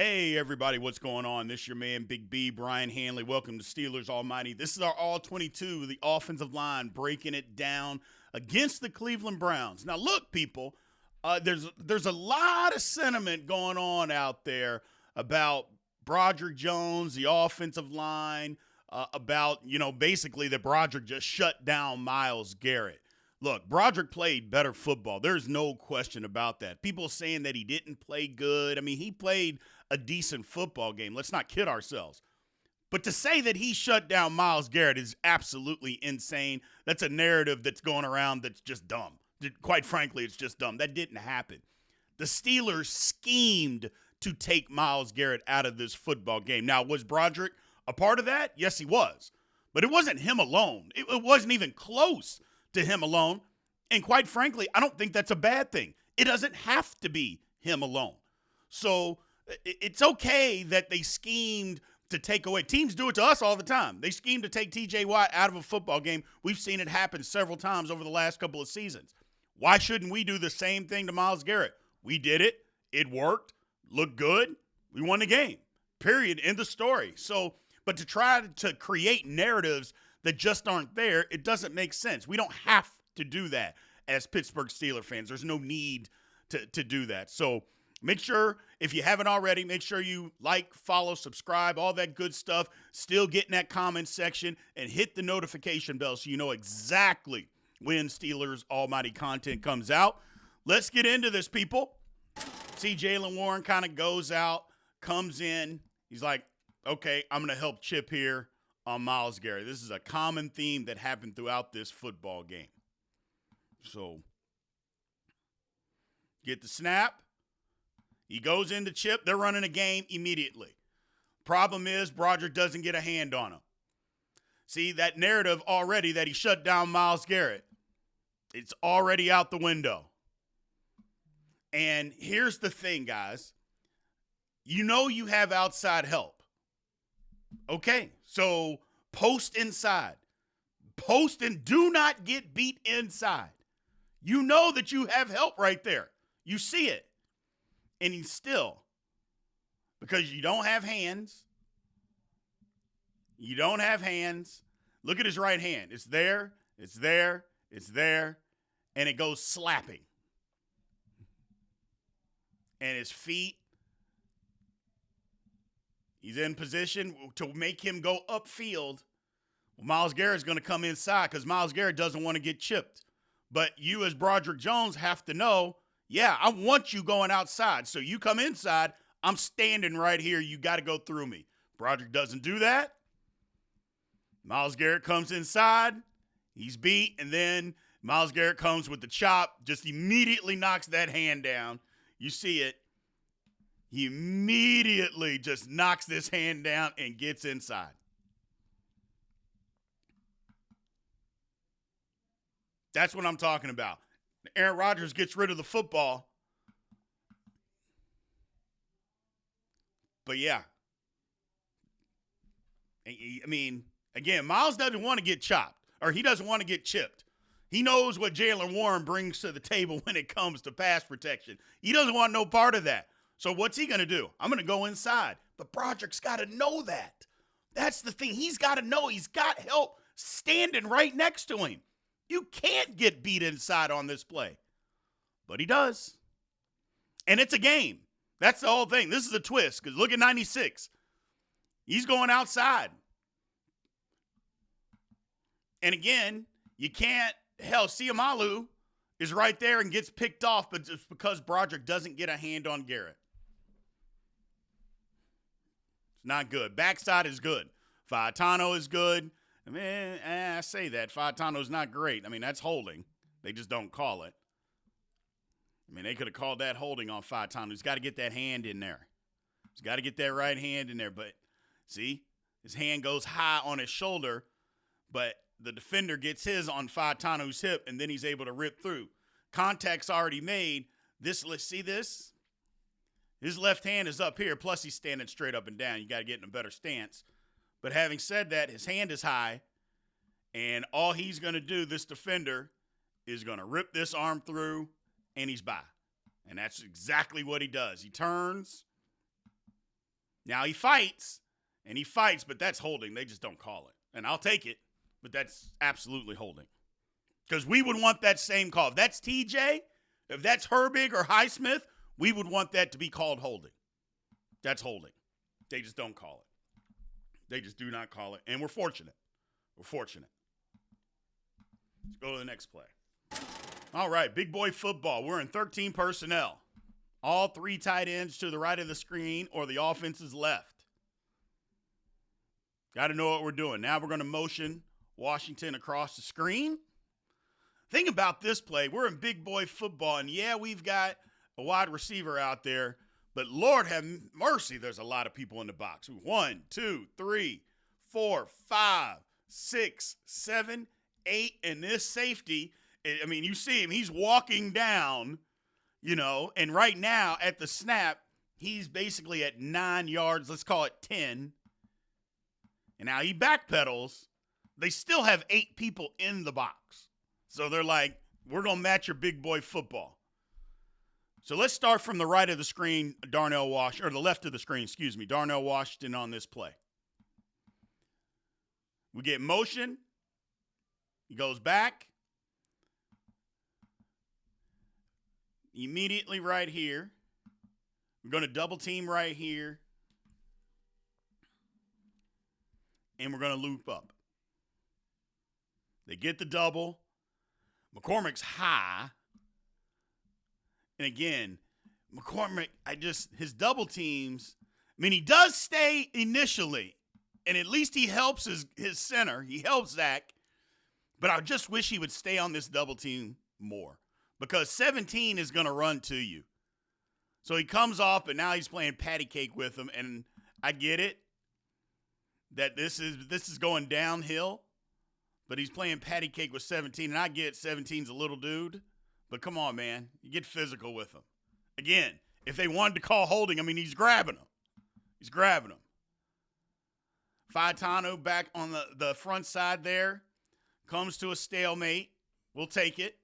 Hey, everybody, what's going on? This is your man, Big B, Brian Hanley. Welcome to Steelers Almighty. This is our All-22, the offensive line, breaking it down against the Cleveland Browns. Now, look, people, there's a lot of sentiment going on out there about Broderick Jones, the offensive line, about, basically that Broderick just shut down Myles Garrett. Look, Broderick played better football. There's no question about that. People saying that he didn't play good. I mean, he played a decent football game. Let's not kid ourselves. But to say that he shut down Myles Garrett is absolutely insane. That's a narrative that's going around that's just dumb. Quite frankly, it's just dumb. That didn't happen. The Steelers schemed to take Myles Garrett out of this football game. Now, was Broderick a part of that? Yes, he was. But it wasn't him alone. It wasn't even close to him alone. And quite frankly, I don't think that's a bad thing. It doesn't have to be him alone. So it's okay that they schemed to take away. Teams do it to us all the time. They scheme to take TJ Watt out of a football game. We've seen it happen several times over the last couple of seasons. Why shouldn't we do the same thing to Myles Garrett? We did it. It worked. Looked good. We won the game. Period. End of story. So, but to try to create narratives that just aren't there, it doesn't make sense. We don't have to do that as Pittsburgh Steelers fans. There's no need to do that. So make sure, if you haven't already, make sure you like, follow, subscribe, all that good stuff. Still get in that comment section and hit the notification bell so you know exactly when Steelers Almighty content comes out. Let's get into this, people. See, Jaylen Warren kind of goes out, comes in. He's like, okay, I'm going to help Chip here on Myles Garrett. This is a common theme that happened throughout this football game. So, get the snap. He goes into Chip. They're running a game immediately. Problem is, Broderick doesn't get a hand on him. See, that narrative already that he shut down Myles Garrett, it's already out the window. And here's the thing, guys. You know you have outside help. Okay, so post inside. Post and do not get beat inside. You know that you have help right there. You see it. And he's still, because you don't have hands. You don't have hands. Look at his right hand. It's there, it's there, it's there, and it goes slapping. And his feet, he's in position to make him go upfield. Well, Myles Garrett's going to come inside because Myles Garrett doesn't want to get chipped. But you as Broderick Jones have to know, yeah, I want you going outside. So you come inside, I'm standing right here. You got to go through me. Broderick doesn't do that. Myles Garrett comes inside. He's beat. And then Myles Garrett comes with the chop, just immediately knocks that hand down. You see it. He immediately just knocks this hand down and gets inside. That's what I'm talking about. Aaron Rodgers gets rid of the football. But yeah. I mean, again, Myles doesn't want to get chopped, or he doesn't want to get chipped. He knows what Jaylen Warren brings to the table when it comes to pass protection. He doesn't want no part of that. So what's he going to do? I'm going to go inside. But Broderick's got to know that. That's the thing. He's got to know. He's got help standing right next to him. You can't get beat inside on this play. But he does. And it's a game. That's the whole thing. This is a twist, because look at 96. He's going outside. And again, you can't, Siamalu is right there and gets picked off, but it's because Broderick doesn't get a hand on Garrett. It's not good. Backside is good. Faetano is good. I mean, I say that. Faetano's not great. I mean, that's holding. They just don't call it. I mean, they could have called that holding on Faetano. He's got to get that hand in there. He's got to get that right hand in there. But, see, his hand goes high on his shoulder, but the defender gets his on Faetano's hip, and then he's able to rip through. Contact's already made. Let's see this? His left hand is up here, plus he's standing straight up and down. You got to get in a better stance. But having said that, his hand is high, and all he's going to do, this defender, is going to rip this arm through, and he's by. And that's exactly what he does. He turns, Now he fights, but that's holding. They just don't call it. And I'll take it, but that's absolutely holding. Because we would want that same call. If that's TJ, if that's Herbig or Highsmith, we would want that to be called holding. That's holding. They just don't call it. They just do not call it. And we're fortunate. Let's go to the next play. All right, big boy football. We're in 13 personnel. All 3 tight ends to the right of the screen or the offense's left. Got to know what we're doing. Now we're going to motion Washington across the screen. Think about this play. We're in big boy football, and yeah, we've got a wide receiver out there, but Lord have mercy, there's a lot of people in the box. 1, 2, 3, 4, 5, 6, 7, 8, and this safety, I mean, you see him, he's walking down, and right now at the snap, he's basically at 9 yards, let's call it 10. And now he backpedals. They still have 8 people in the box. So they're like, we're going to match your big boy football. So let's start from the right of the screen, the left of the screen, Darnell Washington on this play. We get motion. He goes back. Immediately right here. We're going to double team right here. And we're going to loop up. They get the double. McCormick's high. And again, McCormick, his double teams, he does stay initially. And at least he helps his center. He helps Zach. But I just wish he would stay on this double team more. Because 17 is going to run to you. So he comes off, and now he's playing patty cake with him. And I get it. That this is going downhill. But he's playing patty cake with 17, and I get 17's a little dude. But come on, man. You get physical with him. Again, if they wanted to call holding, he's grabbing him. Faetano back on the front side there. Comes to a stalemate. We'll take it.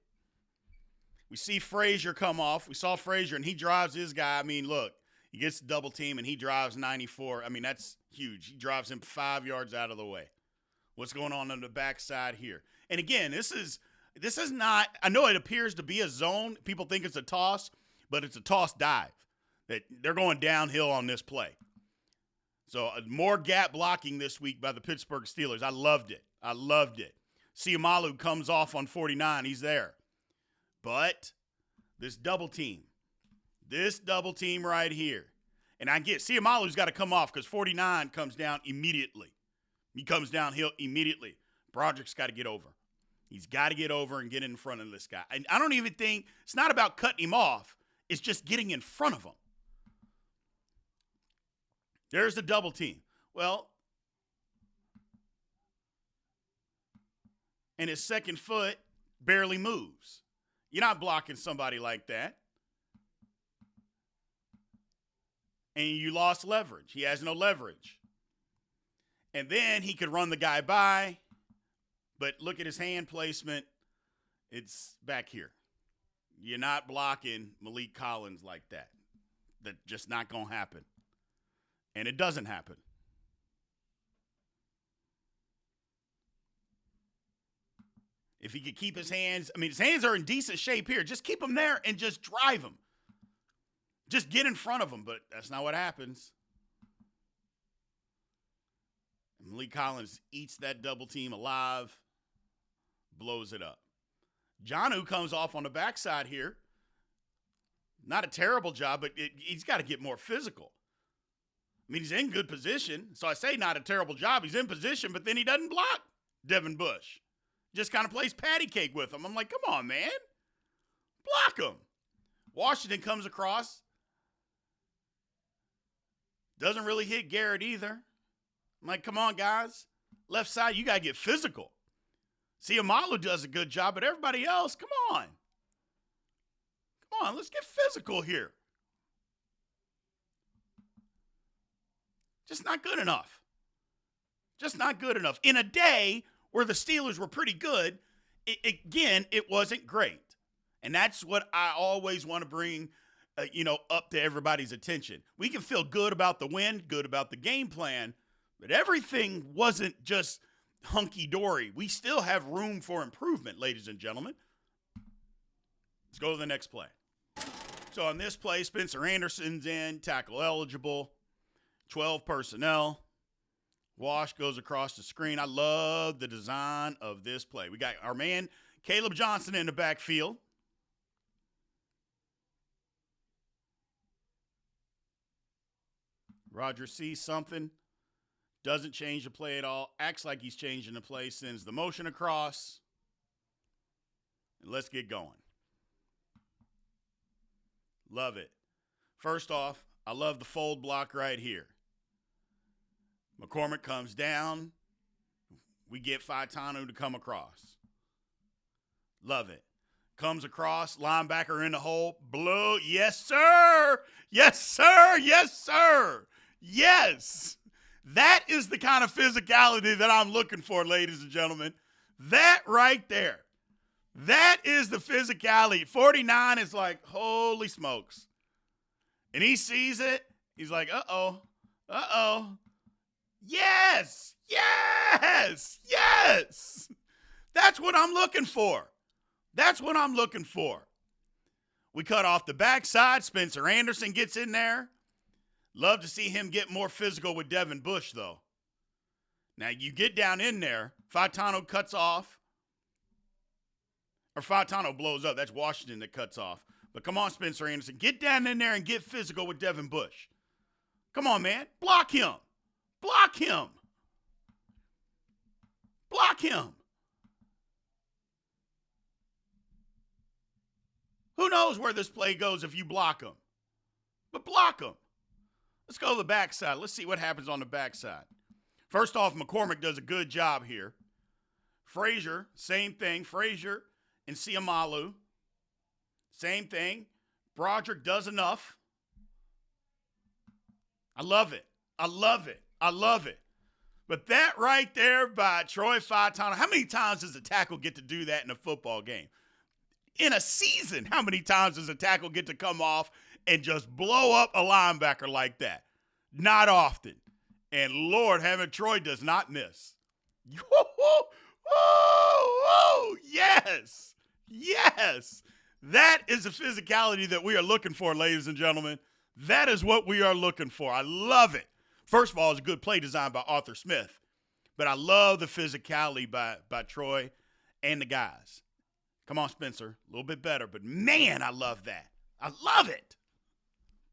We see Frazier come off. We saw Frazier, and he drives his guy. Look, he gets the double team, and he drives 94. That's huge. He drives him 5 yards out of the way. What's going on the backside here? And again, this is not, I know it appears to be a zone. People think it's a toss, but it's a toss dive. That they're going downhill on this play. So more gap blocking this week by the Pittsburgh Steelers. I loved it. Siamalu comes off on 49. He's there. But this double team right here. And I get Siamalu's got to come off because 49 comes down immediately. He comes downhill immediately. Broderick's got to get over. He's got to get over and get in front of this guy. And I don't even think, it's not about cutting him off. It's just getting in front of him. There's the double team. Well, and his second foot barely moves. You're not blocking somebody like that. And you lost leverage. He has no leverage. And then he could run the guy by, but look at his hand placement. It's back here. You're not blocking Malik Collins like that. That's just not going to happen. And it doesn't happen. If he could keep his hands, his hands are in decent shape here. Just keep them there and just drive them. Just get in front of them, but that's not what happens. Malik Collins eats that double team alive, blows it up. Jonnu comes off on the backside here. Not a terrible job, but he's got to get more physical. He's in good position. So I say not a terrible job. He's in position, but then he doesn't block Devin Bush. Just kind of plays patty cake with him. I'm like, come on, man. Block him. Washington comes across. Doesn't really hit Garrett either. I'm like, come on, guys. Left side, you got to get physical. Siamalu does a good job, but everybody else, come on. Come on, let's get physical here. Just not good enough. Just not good enough. In a day where the Steelers were pretty good, it wasn't great. And that's what I always want to bring up to everybody's attention. We can feel good about the win, good about the game plan, but everything wasn't just hunky-dory. We still have room for improvement, ladies and gentlemen. Let's go to the next play. So on this play, Spencer Anderson's in, tackle eligible, 12 personnel. Wash goes across the screen. I love the design of this play. We got our man, Caleb Johnson, in the backfield. Rodgers sees something, doesn't change the play at all, acts like he's changing the play, sends the motion across, and let's get going. Love it. First off, I love the fold block right here. McCormick comes down. We get Faitanu to come across. Love it. Comes across, linebacker in the hole. Blow. Yes, sir. Yes, sir. Yes, sir. Yes. That is the kind of physicality that I'm looking for, ladies and gentlemen. That right there. That is the physicality. 49 is like, holy smokes. And he sees it. He's like, uh-oh. Uh-oh. Yes. Yes. Yes. That's what I'm looking for. That's what I'm looking for. We cut off the backside. Spencer Anderson gets in there. Love to see him get more physical with Devin Bush, though. Now, you get down in there. Faitanu cuts off. Or Faitanu blows up. That's Washington that cuts off. But come on, Spencer Anderson. Get down in there and get physical with Devin Bush. Come on, man. Block him. Block him. Block him. Who knows where this play goes if you block him? But block him. Let's go to the backside. Let's see what happens on the backside. First off, McCormick does a good job here. Frazier, same thing. Frazier and Siamalu, same thing. Broderick does enough. I love it. I love it. I love it. But that right there by Troy Faitanu, how many times does a tackle get to do that in a football game? In a season, how many times does a tackle get to come off and just blow up a linebacker like that? Not often. And Lord, having Troy does not miss. Yes. Yes. That is the physicality that we are looking for, ladies and gentlemen. That is what we are looking for. I love it. First of all, it's a good play design by Arthur Smith. But I love the physicality by Troy and the guys. Come on, Spencer. A little bit better. But, man, I love that. I love it.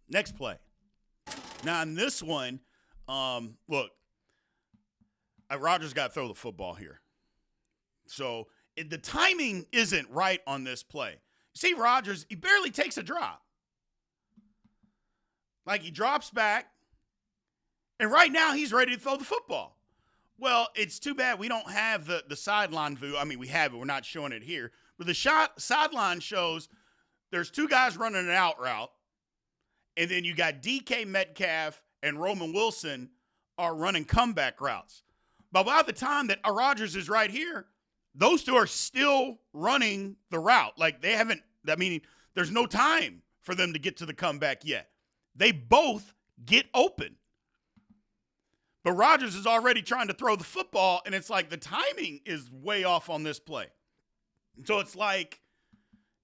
Next play. Now, in this one, look, Rodgers got to throw the football here. So, the timing isn't right on this play. See, Rodgers, he barely takes a drop. Like, he drops back, and right now he's ready to throw the football. Well, it's too bad we don't have the sideline view. I mean, we have it. We're not showing it here. But the sideline shows there's two guys running an out route, and then you got DK Metcalf and Roman Wilson are running comeback routes. But by the time that Rodgers is right here, those two are still running the route. Like, they haven't, I mean, there's no time for them to get to the comeback yet. They both get open. But Rodgers is already trying to throw the football, and it's like the timing is way off on this play. So it's like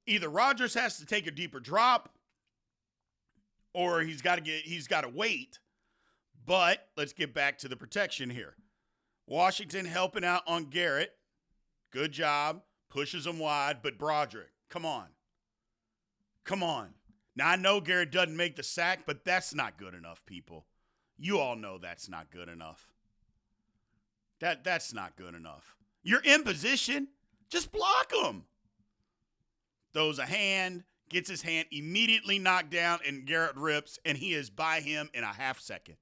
either Rodgers has to take a deeper drop or he's got to wait. But let's get back to the protection here. Washington helping out on Garrett. Good job. Pushes him wide, but Broderick, come on. Come on. Now, I know Garrett doesn't make the sack, but that's not good enough, people. You all know that's not good enough. That's not good enough. You're in position. Just block him. Throws a hand, gets his hand immediately knocked down, and Garrett rips, and he is by him in a half second.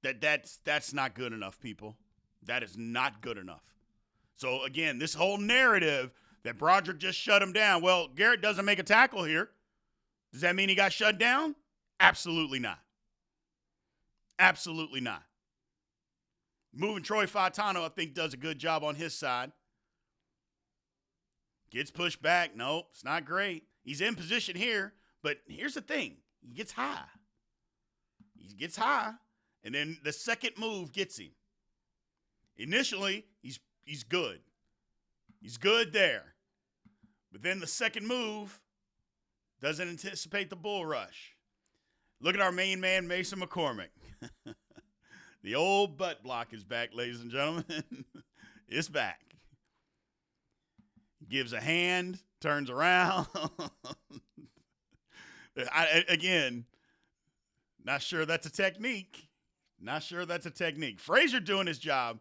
That's not good enough, people. That is not good enough. So, again, this whole narrative that Broderick just shut him down, well, Garrett doesn't make a tackle here. Does that mean he got shut down? Absolutely not. Absolutely not. Moving Troy Faitanu, I think, does a good job on his side. Gets pushed back. No, it's not great. He's in position here, But here's the thing. He gets high. And then the second move gets him. Initially, he's good. He's good there. But then the second move doesn't anticipate the bull rush. Look at our main man, Mason McCormick. The old butt block is back, ladies and gentlemen. It's back. Gives a hand, turns around. Again, not sure that's a technique. Frazier doing his job,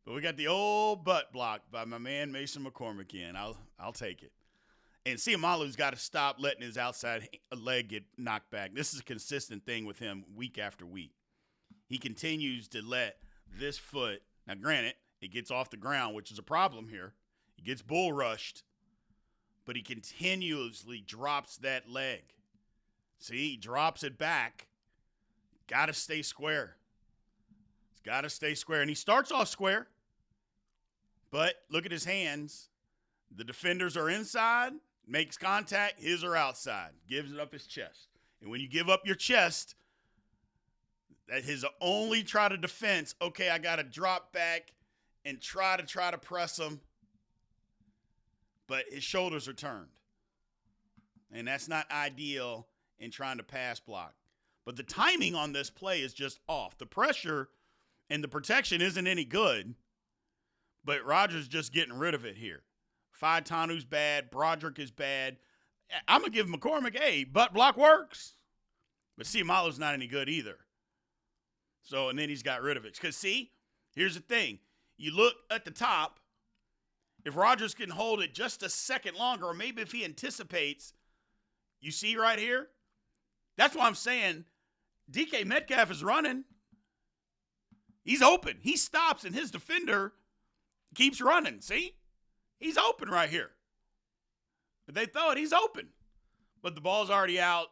but we got the old butt block by my man Mason McCormick in. I'll take it. And Seumalo's got to stop letting his outside leg get knocked back. This is a consistent thing with him week after week. He continues to let this foot, now granted, it gets off the ground, which is a problem here. He gets bull rushed, but he continuously drops that leg. See, he drops it back. Got to stay square. He's got to stay square. And he starts off square, but look at his hands. The defenders are inside, makes contact, his are outside, gives it up his chest. And when you give up your chest, that his only try to defense, okay, I got to drop back and try to press him, but his shoulders are turned. And that's not ideal in trying to pass block. But the timing on this play is just off. The pressure and the protection isn't any good, but Rodgers just getting rid of it here. Faitanu's bad. Broderick is bad. I'm going to give McCormick, hey, butt block works. But Seumalo's not any good either. So, and then he's got rid of it. Because, see, here's the thing. You look at the top. If Rodgers can hold it just a second longer, or maybe if he anticipates, you see right here? That's why I'm saying DK Metcalf is running. He's open. He stops, and his defender keeps running. See? He's open right here. But they thought he's open. But the ball's already out,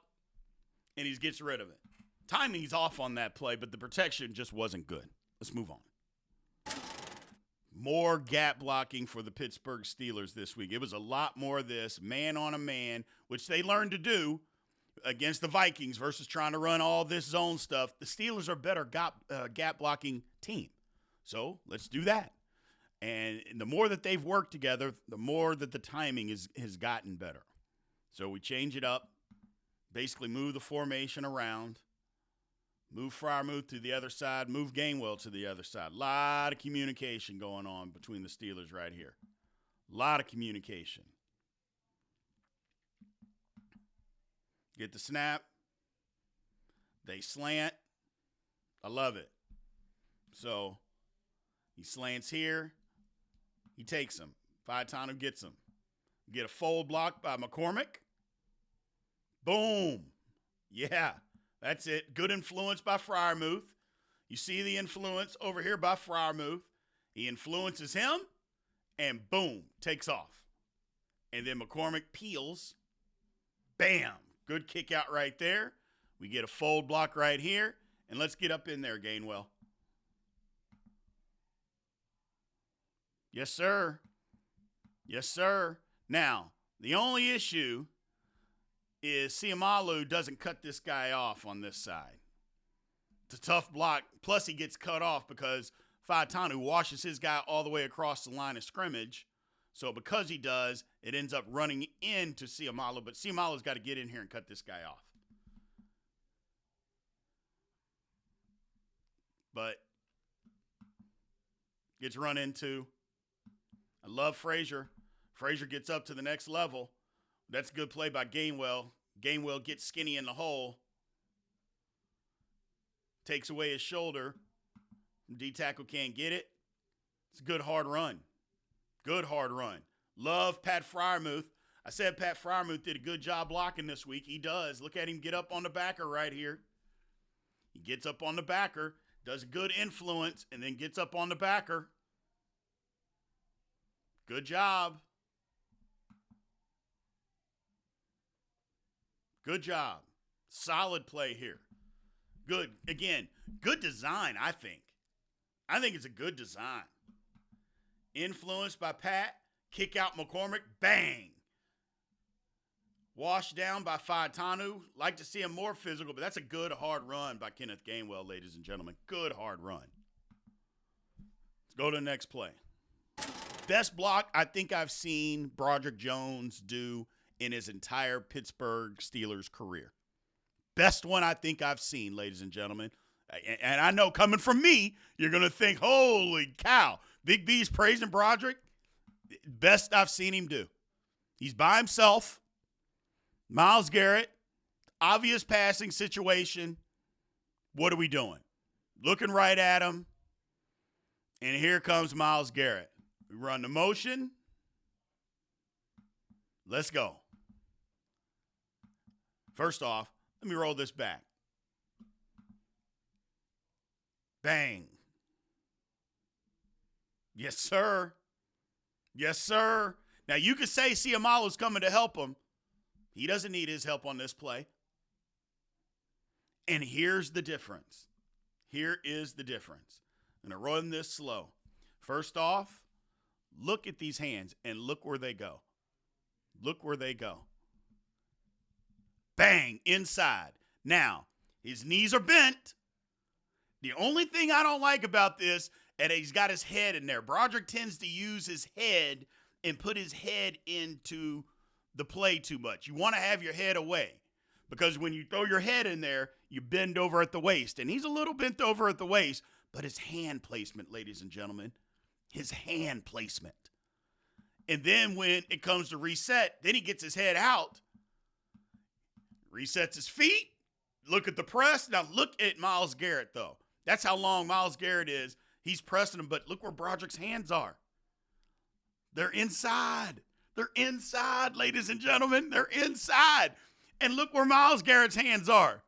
and he gets rid of it. Timing's off on that play, but the protection just wasn't good. Let's move on. More gap blocking for the Pittsburgh Steelers this week. It was a lot more of this, man on a man, which they learned to do against the Vikings versus trying to run all this zone stuff. The Steelers are a better gap blocking team. So let's do that. And the more that they've worked together, the more that the timing has gotten better. So we change it up, basically move the formation around, move Freiermuth to the other side, move Gainwell to the other side. A lot of communication going on between the Steelers right here. A lot of communication. Get the snap. They slant. I love it. So he slants here. He takes him. Faitanu gets him. Get a fold block by McCormick. Boom. Yeah, that's it. Good influence by Freiermuth. You see the influence over here by Freiermuth. He influences him, and boom, takes off. And then McCormick peels. Bam. Good kick out right there. We get a fold block right here. And let's get up in there, Gainwell. Yes, sir. Yes, sir. Now, the only issue is Seumalo doesn't cut this guy off on this side. It's a tough block. Plus, he gets cut off because Faitanu washes his guy all the way across the line of scrimmage. So because he does, it ends up running into Seumalo. But Seumalo's got to get in here and cut this guy off. But gets run into. I love Frazier. Frazier gets up to the next level. That's a good play by Gainwell. Gainwell gets skinny in the hole. Takes away his shoulder. D-tackle can't get it. It's a good hard run. Good hard run. Love Pat Freiermuth. I said Pat Freiermuth did a good job blocking this week. He does. Look at him get up on the backer right here. He gets up on the backer, does a good influence, and then gets up on the backer. Good job. Good job. Solid play here. Good. Again, good design, I think. I think it's a good design. Influenced by Pat. Kick out McCormick. Bang. Washed down by Faetanu. Like to see him more physical, but that's a good, hard run by Kenneth Gainwell, ladies and gentlemen. Good, hard run. Let's go to the next play. Best block I think I've seen Broderick Jones do in his entire Pittsburgh Steelers career. Best one I think I've seen, ladies and gentlemen. And I know coming from me, you're going to think, holy cow, Big B's praising Broderick. Best I've seen him do. He's by himself. Myles Garrett, obvious passing situation. What are we doing? Looking right at him. And here comes Myles Garrett. We run the motion. Let's go. First off, let me roll this back. Bang. Yes, sir. Yes, sir. Now, you could say Siamalo's coming to help him. He doesn't need his help on this play. And here's the difference. Here is the difference. I'm going to run this slow. First off, look at these hands and look where they go. Look where they go. Bang, inside. Now, his knees are bent. The only thing I don't like about this, and he's got his head in there. Broderick tends to use his head and put his head into the play too much. You want to have your head away because when you throw your head in there, you bend over at the waist. And he's a little bent over at the waist, but his hand placement, ladies and gentlemen, his hand placement. And then when it comes to reset, then he gets his head out, resets his feet, look at the press. Now look at Myles Garrett, though. That's how long Myles Garrett is. He's pressing him, but look where Broderick's hands are. They're inside. They're inside, ladies and gentlemen. They're inside. And look where Myles Garrett's hands are.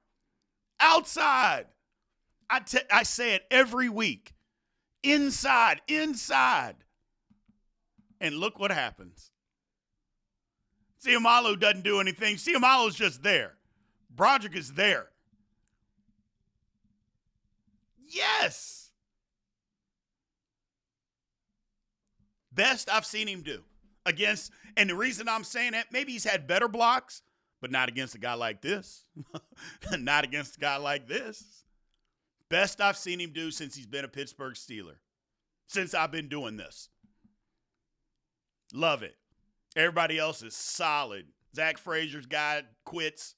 Outside. I say it every week. Inside, inside. And look what happens. Siamalo doesn't do anything. Siamalo's just there. Broderick is there. Yes. Best I've seen him do. Against, and the reason I'm saying that, maybe he's had better blocks, but not against a guy like this. Not against a guy like this. Best I've seen him do since he's been a Pittsburgh Steeler. Since I've been doing this. Love it. Everybody else is solid. Zach Frazier's guy quits.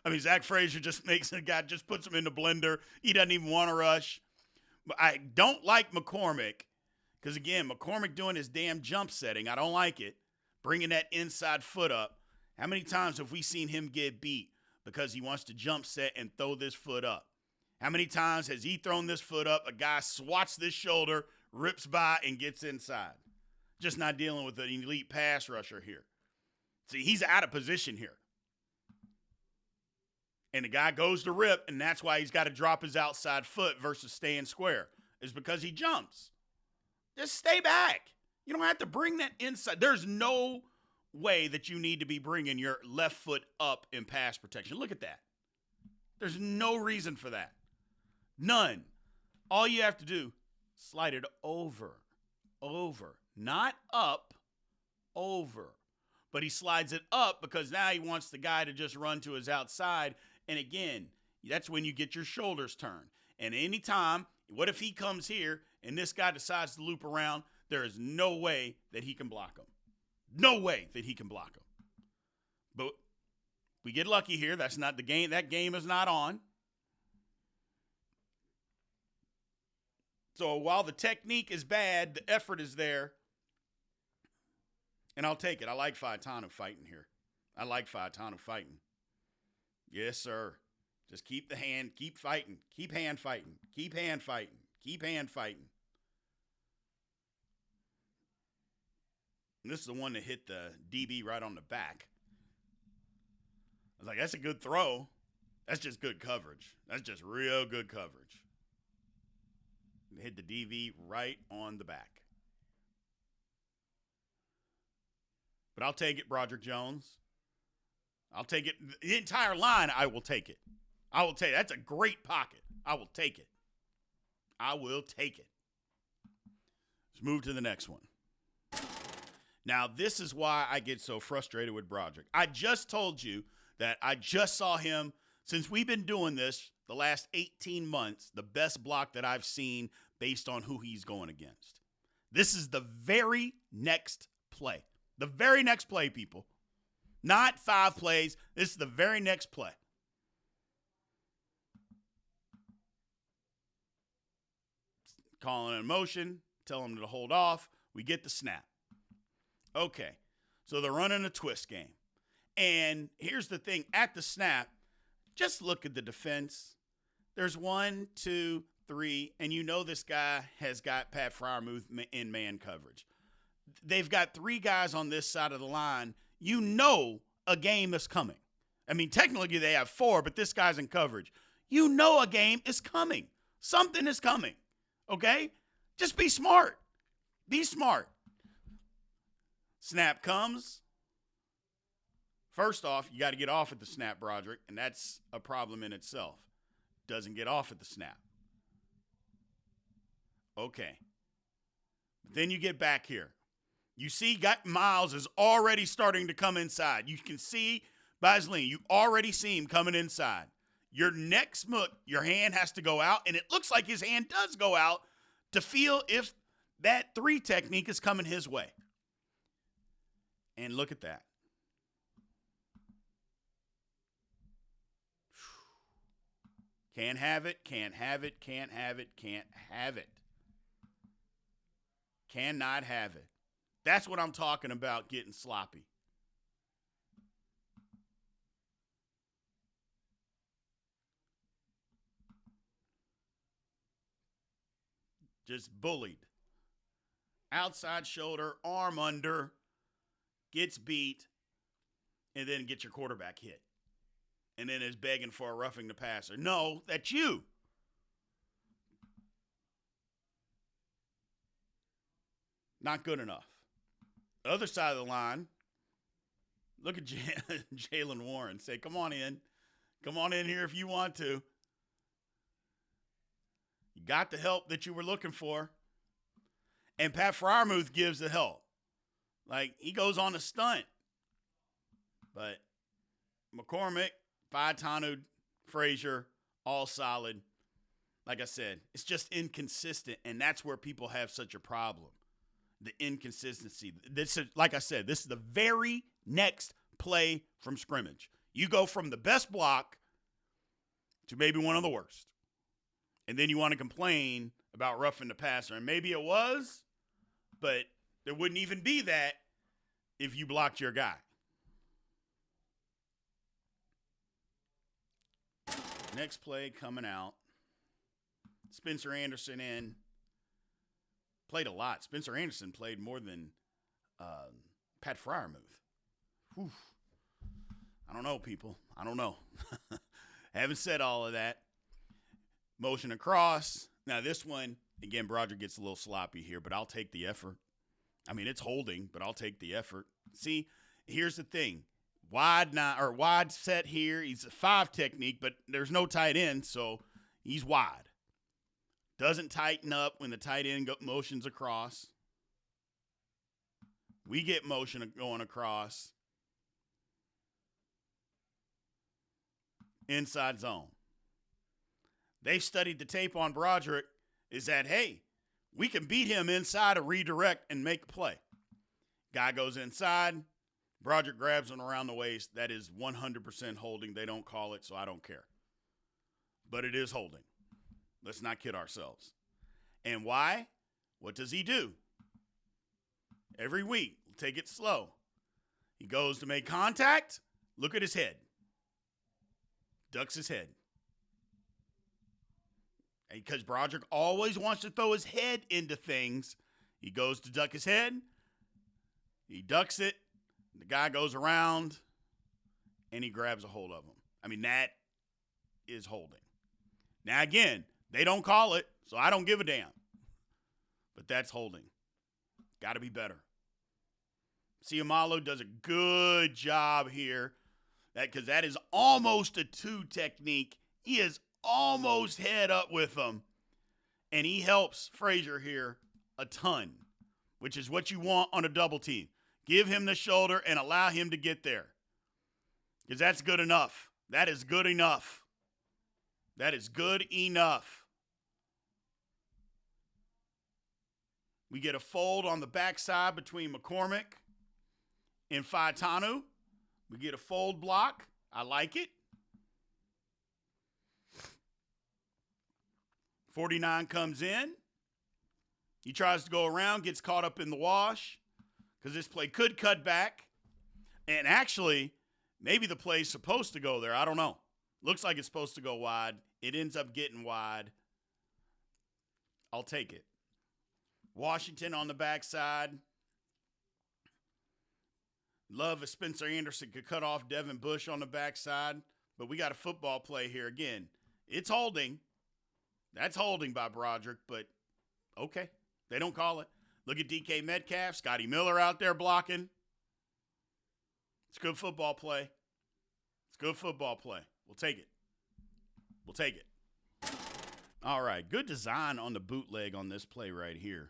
I mean, Zach Frazier just makes a guy, just puts him in the blender. He doesn't even want to rush. But I don't like McCormick. Because, again, McCormick doing his damn jump setting, I don't like it. Bringing that inside foot up. How many times have we seen him get beat because he wants to jump set and throw this foot up? How many times has he thrown this foot up, a guy swats this shoulder, rips by, and gets inside? Just not dealing with an elite pass rusher here. See, he's out of position here. And the guy goes to rip, and that's why he's got to drop his outside foot versus staying square. It's because he jumps. Just stay back. You don't have to bring that inside. There's no way that you need to be bringing your left foot up in pass protection. Look at that. There's no reason for that. None. All you have to do, slide it over. Not up, over. But he slides it up because now he wants the guy to just run to his outside. And again, that's when you get your shoulders turned. And anytime, what if he comes here and this guy decides to loop around? There is no way that he can block him. No way that he can block him. But we get lucky here. That's not the game. That game is not on. So while the technique is bad, the effort is there. And I'll take it. I like Faetanu fighting here. I like Faetanu fighting. Yes, sir. Just keep the hand, keep fighting, keep hand fighting, keep hand fighting, keep hand fighting. And this is the one that hit the DB right on the back. I was like, that's a good throw. That's just good coverage. That's just real good coverage. Hit the DB right on the back. But I'll take it, Broderick Jones. I'll take it. The entire line, I will take it. I will take it. That's a great pocket. I will take it. I will take it. Let's move to the next one. Now, this is why I get so frustrated with Broderick. I just told you that I just saw him, since we've been doing this the last 18 months, the best block that I've seen based on who he's going against. This is the very next play. The very next play, people. Not 5 plays. This is the very next play. Calling in motion, tell him to hold off. We get the snap. Okay, so they're running a twist game. And here's the thing. At the snap, just look at the defense. There's 1, 2, 3, and you know this guy has got Pat Freiermuth in man coverage. They've got 3 guys on this side of the line. You know a game is coming. I mean, technically they have 4, but this guy's in coverage. You know a game is coming. Something is coming, okay? Just be smart. Be smart. Snap comes. First off, you got to get off at the snap, Broderick, and that's a problem in itself. Doesn't get off at the snap. Okay. Then you get back here. You see, Myles is already starting to come inside. You can see by his lean, you already see him coming inside. Your next look, your hand has to go out, and it looks like his hand does go out to feel if that 3 technique is coming his way. And look at that. Can't have it, can't have it, can't have it, can't have it. Cannot have it. That's what I'm talking about, getting sloppy. Just bullied. Outside shoulder, arm under, gets beat, and then get your quarterback hit. And then is begging for a roughing the passer. No, that's you. Not good enough. The other side of the line, look at Jalen Warren. Say, come on in. Come on in here if you want to. You got the help that you were looking for. And Pat Freiermuth gives the help. Like, he goes on a stunt. But McCormick, Faetanu, Frazier, all solid. Like I said, it's just inconsistent, and that's where people have such a problem. The inconsistency. This is, like I said, this is the very next play from scrimmage. You go from the best block to maybe one of the worst. And then you want to complain about roughing the passer. And maybe it was, but there wouldn't even be that if you blocked your guy. Next play coming out. Spencer Anderson in. Played a lot. Spencer Anderson played more than Pat Freiermuth. Whew. I don't know, people. I don't know. Haven't said all of that. Motion across. Now this one, again, Broderick gets a little sloppy here, but I'll take the effort. I mean, it's holding, but I'll take the effort. See, here's the thing. Wide set here. He's a 5 technique, but there's no tight end, so he's wide. Doesn't tighten up when the tight end motions across. We get motion going across. Inside zone. They've studied the tape on Broderick is that, hey, we can beat him inside a redirect and make a play. Guy goes inside. Broderick grabs him around the waist. That is 100% holding. They don't call it, so I don't care. But it is holding. Let's not kid ourselves. And why? What does he do? Every week, take it slow. He goes to make contact. Look at his head. Ducks his head. Because Broderick always wants to throw his head into things. He goes to duck his head. He ducks it. The guy goes around, and he grabs a hold of him. I mean, that is holding. Now, again, they don't call it, so I don't give a damn. But that's holding. Got to be better. Siamalo does a good job here. Because that is almost a 2 technique. He is almost head up with them. And he helps Frazier here a ton, which is what you want on a double team. Give him the shoulder and allow him to get there. Because that's good enough. That is good enough. That is good enough. We get a fold on the backside between McCormick and Faitanu. We get a fold block. I like it. 49 comes in. He tries to go around, gets caught up in the wash because this play could cut back. And actually, maybe the play's supposed to go there. I don't know. Looks like it's supposed to go wide. It ends up getting wide. I'll take it. Washington on the backside. Love if Spencer Anderson could cut off Devin Bush on the backside. But we got a football play here again. It's holding. That's holding by Broderick, but okay. They don't call it. Look at DK Metcalf, Scotty Miller out there blocking. It's good football play. It's good football play. We'll take it. We'll take it. All right, good design on the bootleg on this play right here.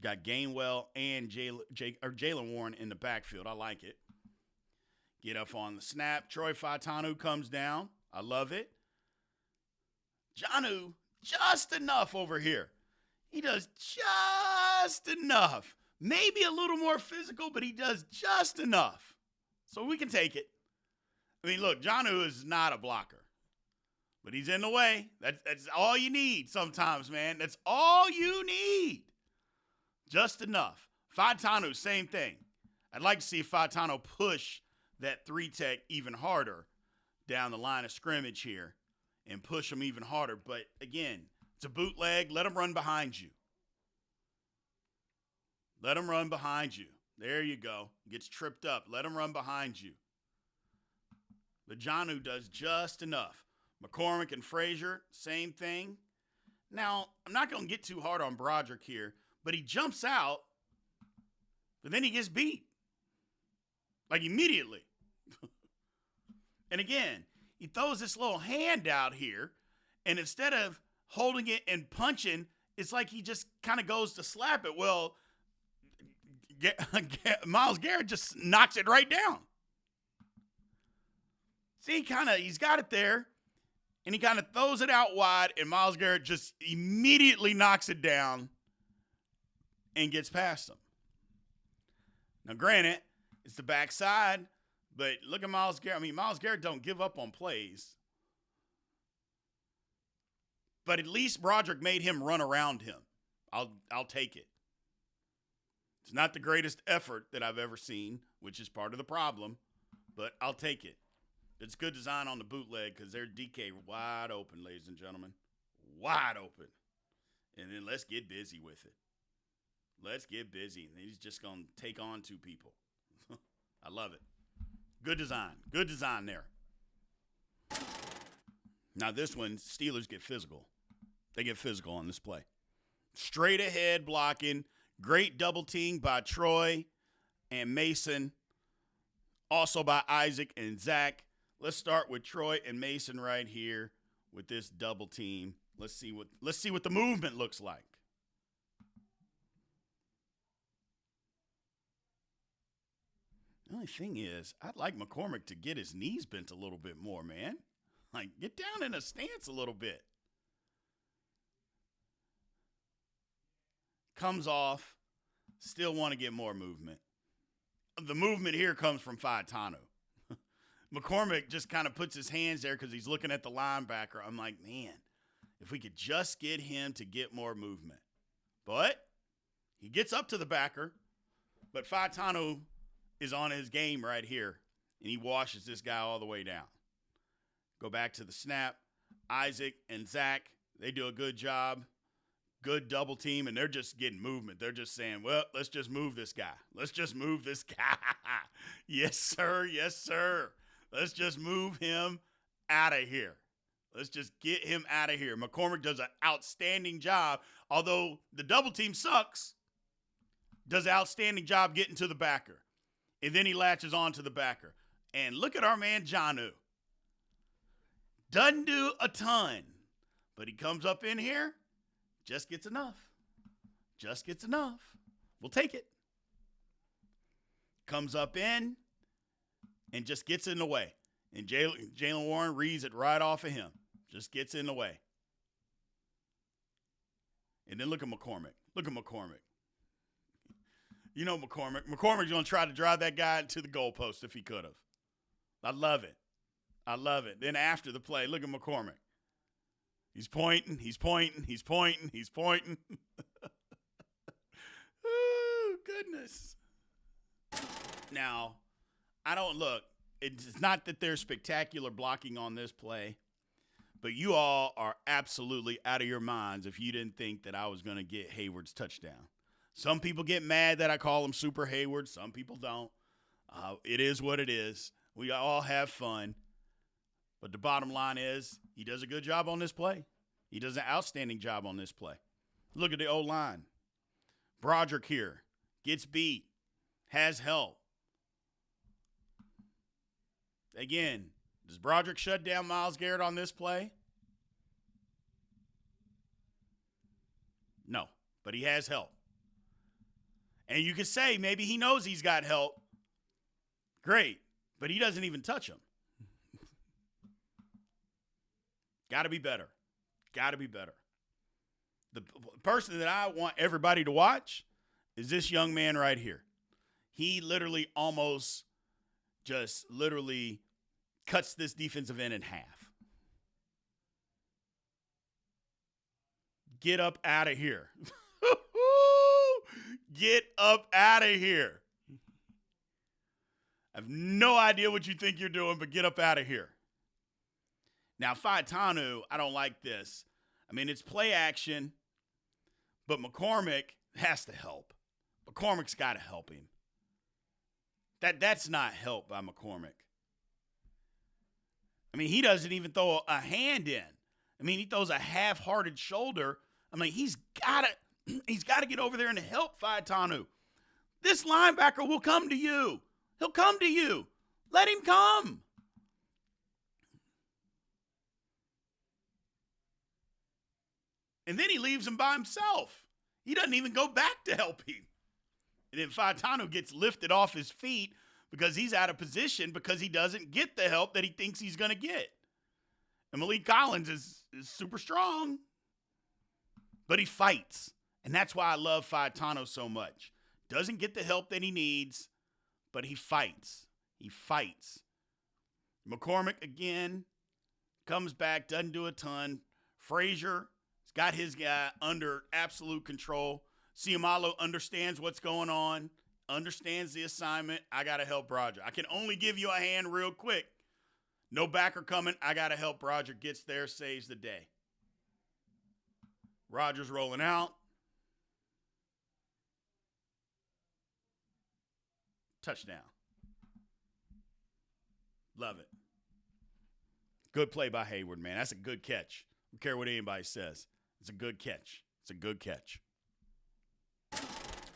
Got Gainwell and Jaylen Warren in the backfield. I like it. Get up on the snap. Troy Faitanu comes down. I love it. Jonnu, just enough over here. He does just enough. Maybe a little more physical, but he does just enough. So we can take it. I mean, look, Jonnu is not a blocker. But he's in the way. That's all you need sometimes, man. That's all you need. Just enough. Faitanu, same thing. I'd like to see Faitanu push that 3-tech even harder down the line of scrimmage here and push him even harder. But, again, it's a bootleg. Let him run behind you. Let him run behind you. There you go. Gets tripped up. Let him run behind you. But Jonnu does just enough. McCormick and Frazier, same thing. Now, I'm not going to get too hard on Broderick here, but he jumps out, but then he gets beat. Like immediately. And again, he throws this little hand out here, and instead of holding it and punching, it's like he just kind of goes to slap it. Well, Myles Garrett just knocks it right down. See, he's got it there, and he kind of throws it out wide, and Myles Garrett just immediately knocks it down and gets past him. Now, granted, it's the backside, but look at Myles Garrett. I mean, Myles Garrett don't give up on plays. But at least Broderick made him run around him. I'll take it. It's not the greatest effort that I've ever seen, which is part of the problem, but I'll take it. It's good design on the bootleg because they're DK wide open, ladies and gentlemen. Wide open. And then let's get busy with it. Let's get busy. And he's just going to take on two people. I love it. Good design. Good design there. Now this one, Steelers get physical. They get physical on this play. Straight ahead blocking. Great double team by Troy and Mason. Also by Isaac and Zach. Let's start with Troy and Mason right here with this double team. Let's see what the movement looks like. The only thing is, I'd like McCormick to get his knees bent a little bit more, man. Like, get down in a stance a little bit. Comes off. Still want to get more movement. The movement here comes from Faitanu. McCormick just kind of puts his hands there because he's looking at the linebacker. I'm like, man, if we could just get him to get more movement. But he gets up to the backer. But Faitanu is on his game right here, and he washes this guy all the way down. Go back to the snap. Isaac and Zach, they do a good job. Good double team, and they're just getting movement. They're just saying, well, let's just move this guy. Let's just move this guy. Yes, sir. Yes, sir. Let's just move him out of here. Let's just get him out of here. McCormick does an outstanding job. Although the double team sucks, does an outstanding job getting to the backer. And then he latches on to the backer. And look at our man, Jonnu. Doesn't do a ton, but he comes up in here, just gets enough. Just gets enough. We'll take it. comes up in and just gets in the way. And Jaylen Warren reads it right off of him. Just gets in the way. And then look at McCormick. Look at McCormick. You know McCormick. McCormick's going to try to drive that guy to the goalpost if he could have. I love it. I love it. Then after the play, look at McCormick. He's pointing. He's pointing. He's pointing. He's pointing. Oh, goodness. Now, I don't look. It's not that there's spectacular blocking on this play, but you all are absolutely out of your minds if you didn't think that I was going to get Heyward's touchdown. Some people get mad that I call him Super Heyward. Some people don't. It is what it is. We all have fun. But the bottom line is he does a good job on this play. He does an outstanding job on this play. Look at the O-line. Broderick here gets beat, has help. Again, does Broderick shut down Myles Garrett on this play? No, but he has help. And you could say maybe he knows he's got help. Great, but he doesn't even touch him. Got to be better. Got to be better. The person that I want everybody to watch is this young man right here. He literally almost just literally cuts this defensive end in half. Get up out of here. Get up out of here. I have no idea what you think you're doing, but get up out of here. Now, Faitanu, I don't like this. I mean, it's play action, but McCormick has to help. McCormick's got to help him. That's not help by McCormick. I mean, he doesn't even throw a hand in. I mean, he throws a half-hearted shoulder. I mean, he's got to get over there and help Faitanu. This linebacker will come to you. He'll come to you. Let him come. And then he leaves him by himself. He doesn't even go back to help him. And then Faitanu gets lifted off his feet because he's out of position because he doesn't get the help that he thinks he's going to get. And Malik Collins is super strong, but he fights. And that's why I love Faitanu so much. Doesn't get the help that he needs, but he fights. He fights. McCormick, again, comes back, doesn't do a ton. Frazier has got his guy under absolute control. Siamalo understands what's going on, understands the assignment. I got to help Roger. I can only give you a hand real quick. No backer coming. I got to help Roger. Gets there, saves the day. Rodgers rolling out. Touchdown. Love it. Good play by Heyward, man. That's a good catch. I don't care what anybody says. It's a good catch. It's a good catch.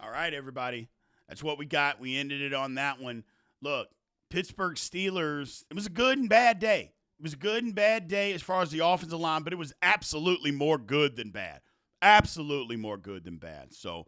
All right, everybody. That's what we got. We ended it on that one. Look, Pittsburgh Steelers, it was a good and bad day. It was a good and bad day as far as the offensive line, but it was absolutely more good than bad. Absolutely more good than bad. So,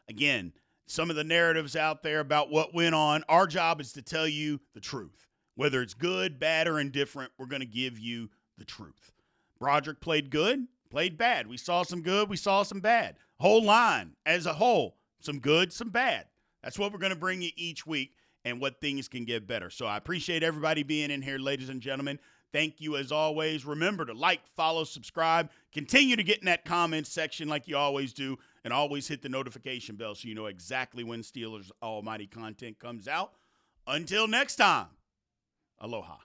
again, some of the narratives out there about what went on, our job is to tell you the truth. Whether it's good, bad, or indifferent, we're going to give you the truth. Broderick played good, played bad. We saw some good, we saw some bad. Whole line as a whole, some good, some bad. That's what we're going to bring you each week and what things can get better. So I appreciate everybody being in here, ladies and gentlemen. Thank you as always. Remember to like, follow, subscribe. Continue to get in that comments section like you always do, and always hit the notification bell so you know exactly when Steelers Almighty content comes out. Until next time, aloha.